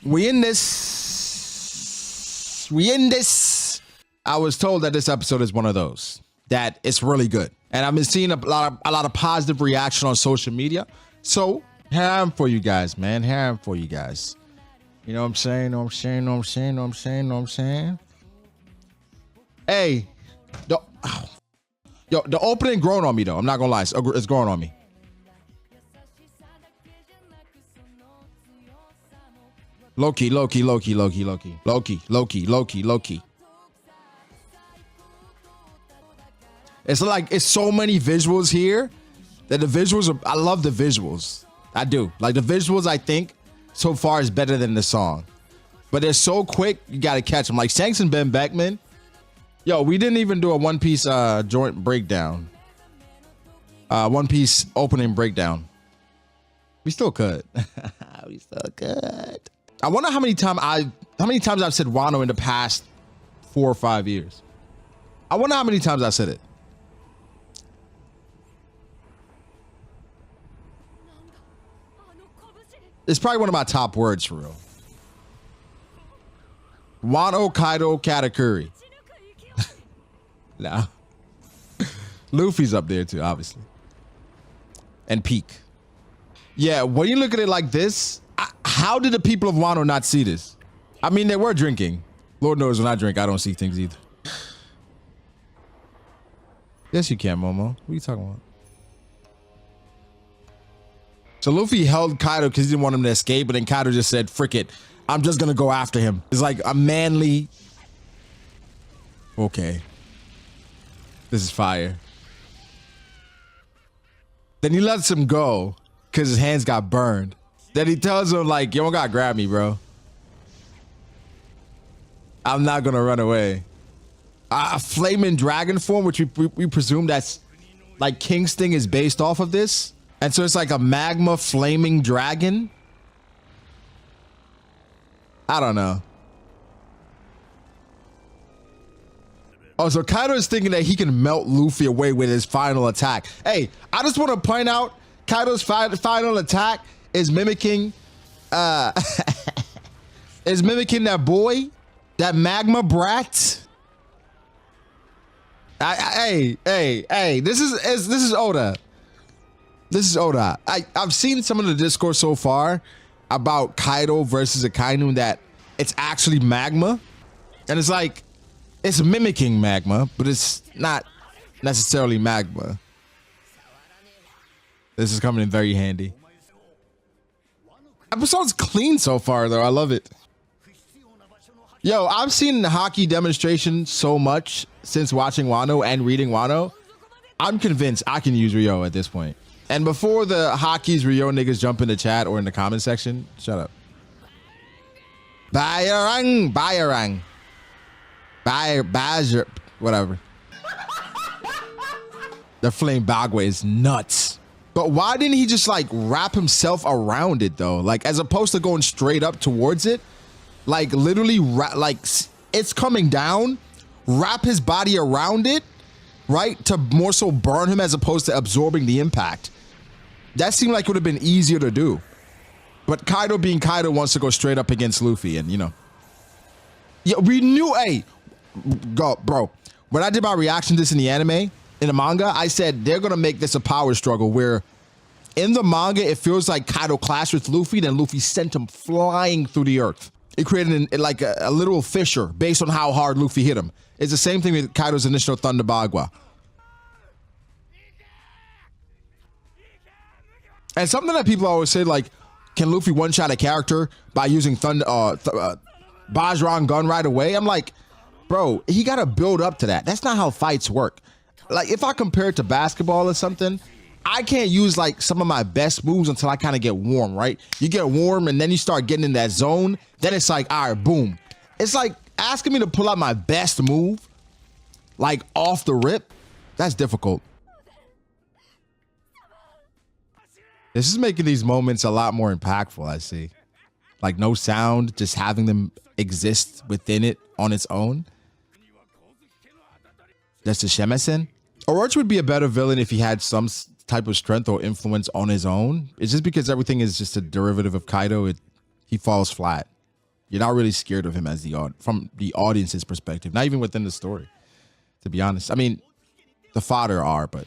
We in this. I was told that this episode is one of those that it's really good, and I've been seeing a lot of positive reaction on social media. So here I am for you guys, man. Here I am for you guys. You know what I'm saying? Know what I'm saying? Hey, the opening growing on me though. I'm not gonna lie, it's growing on me. Loki. It's like, it's so many visuals here that the visuals are, I love the visuals. I do. Like the visuals, I think so far is better than the song, but they're so quick. You got to catch them. Like Shanks and Ben Beckman. Yo, we didn't even do a One Piece joint breakdown. One Piece opening breakdown. We still could. We still could. I wonder how many times I've said Wano in the past 4 or 5 years. I wonder how many times I said it. It's probably one of my top words for real. Wano, Kaido, Katakuri. Nah. Luffy's up there too, obviously. And Peak. Yeah, when you look at it like this, how did the people of Wano not see this? I mean, they were drinking. Lord knows when I drink, I don't see things either. Yes, you can, Momo. What are you talking about? So Luffy held Kaido because he didn't want him to escape, but then Kaido just said, frick it, I'm just gonna go after him. It's like a manly... Okay. This is fire. Then he lets him go because his hands got burned. Then he tells him like, you don't gotta grab me, bro. I'm not gonna run away. A flaming dragon form, which we presume that's like King's thing is based off of this. And so it's like a magma flaming dragon. I don't know. Oh, so Kaido is thinking that he can melt Luffy away with his final attack. Hey, I just want to point out Kaido's final attack is mimicking that boy, that magma brat. Hey, this is Oda. This is Oda. I've seen some of the discourse so far about Kaido versus Akainu that it's actually magma. And it's like, it's mimicking magma, but it's not necessarily magma. This is coming in very handy. Episode's clean so far though, I love it. Yo, I've seen the hockey demonstration so much since watching Wano and reading Wano. I'm convinced I can use Ryo at this point. And before the hockey's Ryo niggas jump in the chat or in the comment section, shut up. Bayarang. Bajer, whatever. The flame Bagua is nuts. But why didn't he just like wrap himself around it though? Like as opposed to going straight up towards it, like literally like it's coming down, wrap his body around it, right? To more so burn him as opposed to absorbing the impact. That seemed like it would have been easier to do. But Kaido being Kaido wants to go straight up against Luffy and you know. Yeah, we knew, hey, go, bro. When I did my reaction to this in the anime, in the manga, I said they're gonna make this a power struggle where in the manga, it feels like Kaido clashed with Luffy, then Luffy sent him flying through the earth. It created like a literal fissure based on how hard Luffy hit him. It's the same thing with Kaido's initial Thunder Bagua. And something that people always say, like, can Luffy one-shot a character by using Thunder, Bajrang gun right away? I'm like, bro, he got to build up to that. That's not how fights work. Like, if I compare it to basketball or something, I can't use like some of my best moves until I kind of get warm, right? You get warm and then you start getting in that zone. Then it's like, all right, boom. It's like asking me to pull out my best move, like off the rip. That's difficult. This is making these moments a lot more impactful, I see. Like no sound, just having them exist within it on its own. That's the Shemisen. Orochi would be a better villain if he had some type of strength or influence on his own. It's just because everything is just a derivative of Kaido, he falls flat. You're not really scared of him as from the audience's perspective, not even within the story, to be honest. I mean, the fodder are, but.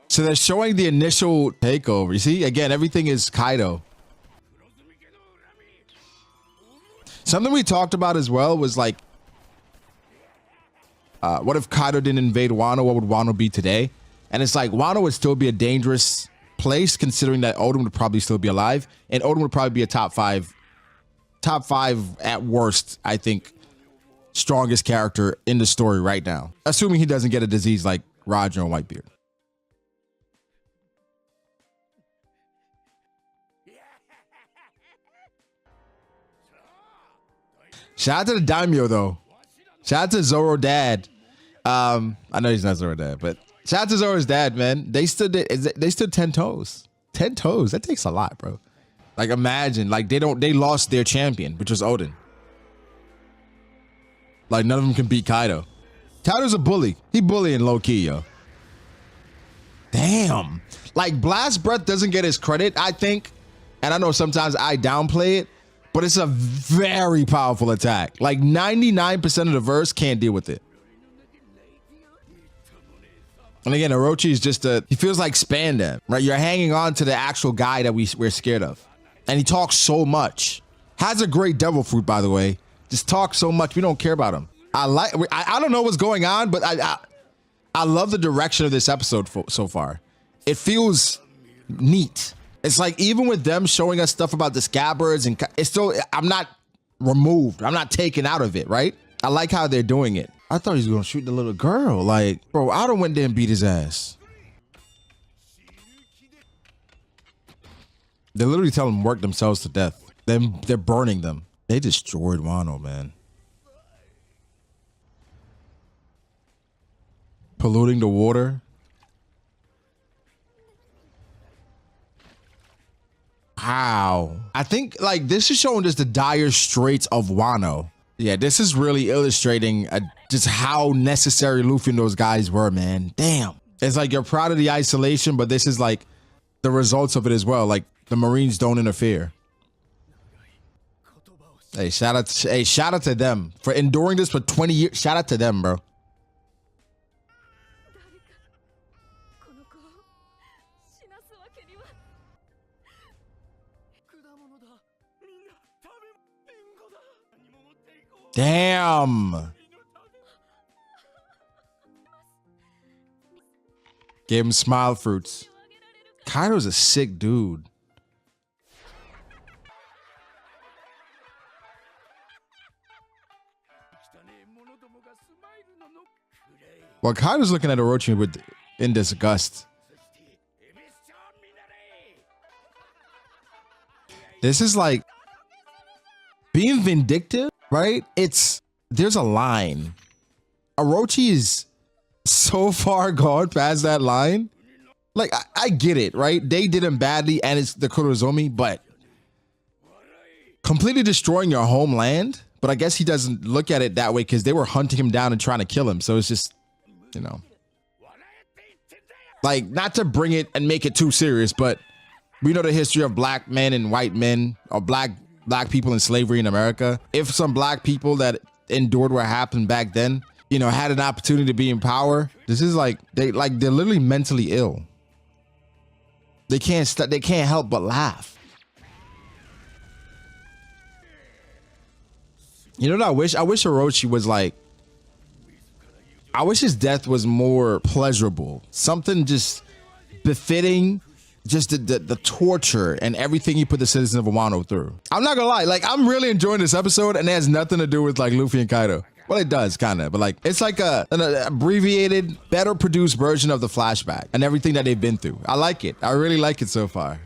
So they're showing the initial takeover. You see, again, everything is Kaido. Something we talked about as well was like, what if Kaido didn't invade Wano? What would Wano be today? And it's like, Wano would still be a dangerous place considering that Odin would probably still be alive. And Odin would probably be a top five at worst, I think, strongest character in the story right now. Assuming he doesn't get a disease like Roger and Whitebeard. Shout out to the Daimyo though. Shout out to Zoro dad. I know he's not Zoro dad, but shout out to Zoro's dad, man. They stood 10 toes. 10 toes. That takes a lot, bro. Like imagine, like they lost their champion, which was Odin. Like none of them can beat Kaido. Kaido's a bully. He bullying low key, yo. Damn. Like Blast Breath doesn't get his credit, I think. And I know sometimes I downplay it. But it's a very powerful attack. Like 99% of the verse can't deal with it. And again, Orochi is just he feels like Spandam, right? You're hanging on to the actual guy that we're scared of. And he talks so much. Has a great devil fruit, by the way. Just talks so much. We don't care about him. I don't know what's going on, but I love the direction of this episode so far. It feels neat. It's like even with them showing us stuff about the scabbards and it's still, I'm not removed. I'm not taken out of it, right? I like how they're doing it. I thought he was going to shoot the little girl. Like, bro, I done went there and beat his ass. They literally tell him work themselves to death. They're burning them. They destroyed Wano, man. Polluting the water. Wow. I think like this is showing just the dire straits of Wano. Yeah, this is really illustrating just how necessary Luffy and those guys were, man. Damn. It's like you're proud of the isolation, but this is like the results of it as well. Like the Marines don't interfere. Hey, shout out to them for enduring this for 20 years. Shout out to them, bro. Damn. Gave him smile fruits. Kaido's a sick dude. Well, Kaido's looking at Orochi in disgust. This is like being vindictive, right? There's a line. Orochi is so far gone past that line. Like, I get it, right? They did him badly and it's the Kurozomi, but completely destroying your homeland. But I guess he doesn't look at it that way because they were hunting him down and trying to kill him. So it's just, you know, like not to bring it and make it too serious, but we know the history of black men and white men or black people in slavery in America. If some black people that endured what happened back then, you know, had an opportunity to be in power, this is like they're literally mentally ill. They can't help but laugh. You know what I wish? I wish Orochi was like, I wish his death was more pleasurable. Something just befitting just the torture and everything he put the citizens of Wano through. I'm not gonna lie, like I'm really enjoying this episode and it has nothing to do with like Luffy and Kaido. Well, it does kind of, but like it's like an abbreviated, better produced version of the flashback and everything that they've been through. I like it. I really like it so far.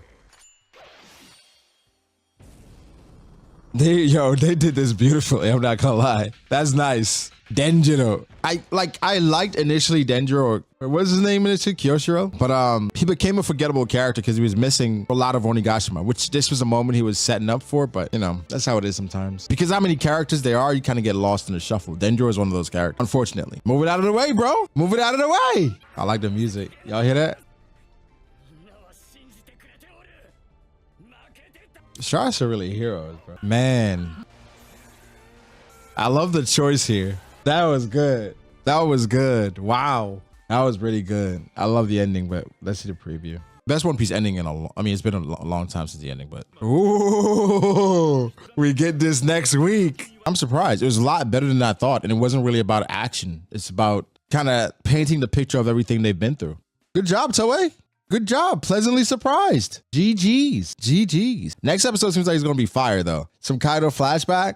They did this beautifully. I'm not gonna lie. That's nice. Denjiro. I liked initially Denjiro, or what's his name initially? Kyoshiro? But he became a forgettable character because he was missing a lot of Onigashima, which this was a moment he was setting up for, but you know, that's how it is sometimes. Because how many characters there are, you kind of get lost in the shuffle. Denjiro is one of those characters, unfortunately. Move it out of the way, bro. Move it out of the way. I like the music. Y'all hear that? Sharks are really heroes, bro. Man, I love the choice here. That was good. That was good. Wow. That was really good. I love the ending, but let's see the preview. Best One Piece ending in I mean, it's been a long time since the ending, but ooh, we get this next week. I'm surprised. It was a lot better than I thought, and it wasn't really about action. It's about kind of painting the picture of everything they've been through. Good job, Toei. Good job. Pleasantly surprised. GG's. GG's. Next episode seems like it's going to be fire, though. Some Kaido flashback.